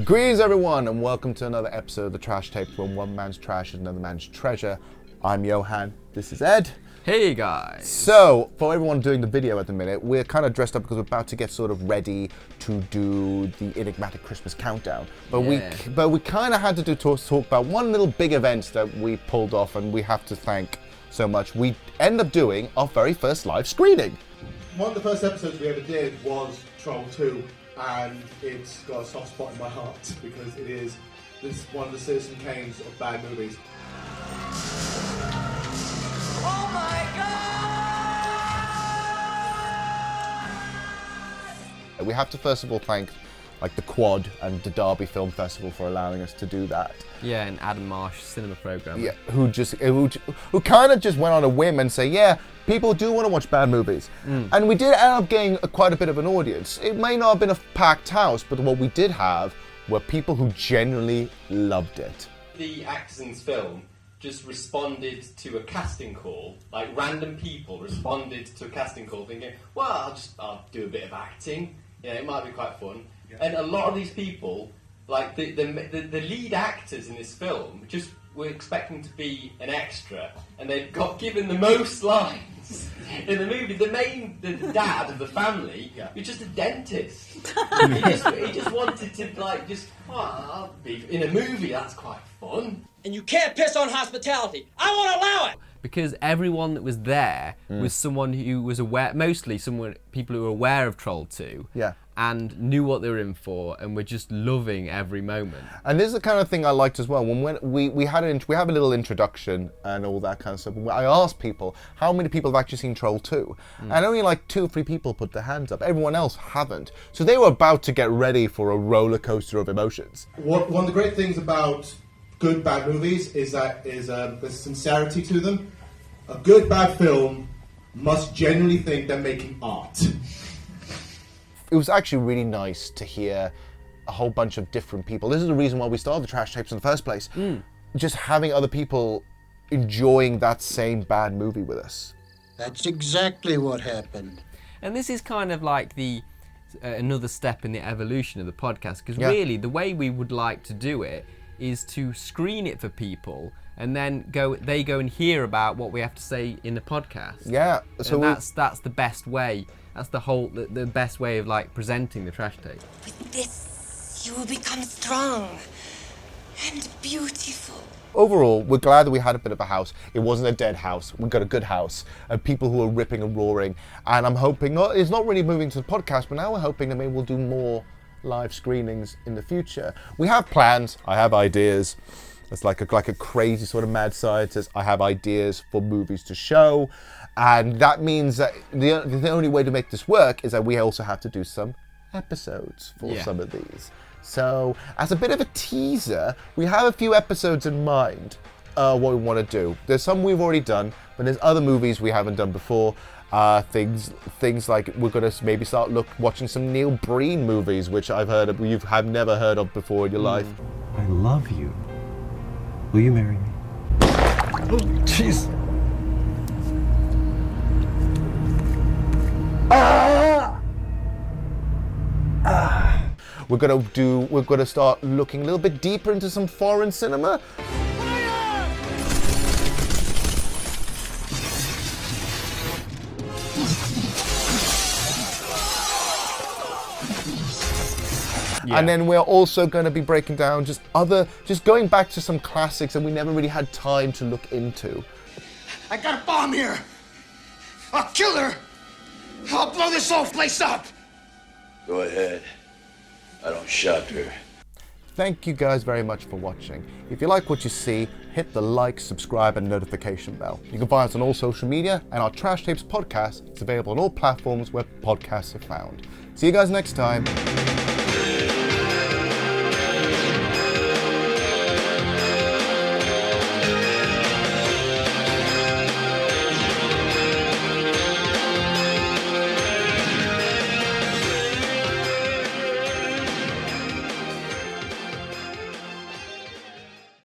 Greetings everyone and welcome to another episode of the Trash Tapes, when one man's trash is another man's treasure. I'm Johann, this is Ed. Hey guys! So, for everyone doing the video at the minute, we're kind of dressed up because we're about to get sort of ready to do the enigmatic Christmas countdown. But we kind of had to talk about one little big event that we pulled off, and we have to thank so much. We end up doing our very first live screening. One of the first episodes we ever did was Troll 2, and it's got a soft spot in my heart because this is one of the Citizen Kanes of bad movies. Oh my God! We have to first of all thank the Quad and the Derby Film Festival for allowing us to do that. Yeah, and Adam Marsh, cinema programmer. Yeah, who kind of just went on a whim and say, yeah, people do want to watch bad movies. And we did end up getting quite a bit of an audience. It may not have been a packed house, but what we did have were people who genuinely loved it. The actors in this film just responded to a casting call, like random people responded to a casting call thinking, well, I'll do a bit of acting, it might be quite fun. Yeah. And a lot of these people, like the lead actors in this film, just were expecting to be an extra, and they got given the most lines in the movie. The dad of the family, was just a dentist. he just wanted to I'll be in a movie. That's quite fun. And you can't piss on hospitality. I won't allow it. Because everyone that was there was someone who was aware, mostly people who were aware of Troll 2. Yeah. And knew what they were in for, and were just loving every moment. And this is the kind of thing I liked as well. When we have a little introduction and all that kind of stuff. I asked people how many people have actually seen Troll 2, and only like 2 or 3 people put their hands up. Everyone else haven't. So they were about to get ready for a roller coaster of emotions. One of the great things about good bad movies is that there's sincerity to them. A good bad film must genuinely think they're making art. It was actually really nice to hear a whole bunch of different people. This is the reason why we started the Trash Tapes in the first place. Just having other people enjoying that same bad movie with us. That's exactly what happened. And this is kind of like another step in the evolution of the podcast, because really the way we would like to do it is to screen it for people, and then they go and hear about what we have to say in the podcast. Yeah. So that's the best way. That's the best way of presenting the Trash Tape. With this, you will become strong and beautiful. Overall, we're glad that we had a bit of a house. It wasn't a dead house. We got a good house and people who are ripping and roaring. And I'm hoping, it's not really moving to the podcast, but now we're hoping that maybe we'll do more live screenings in the future. We have plans. I have ideas. It's like a crazy sort of mad scientist. I have ideas for movies to show. And that means that the only way to make this work is that we also have to do some episodes for some of these. So, as a bit of a teaser, we have a few episodes in mind what we want to do. There's some we've already done, but there's other movies we haven't done before. Things like we're going to maybe start watching some Neil Breen movies, which I've heard of, you have never heard of before in your life. I love you. Will you marry me? Oh, jeez. We're gonna start looking a little bit deeper into some foreign cinema. Yeah. And then we're also going to be breaking down just going back to some classics that we never really had time to look into. I got a bomb here. I'll kill her. I'll blow this whole place up. Go ahead. I don't shot her. Thank you guys very much for watching. If you like what you see, hit the like, subscribe, and notification bell. You can find us on all social media, and our Trash Tapes podcast is available on all platforms where podcasts are found. See you guys next time.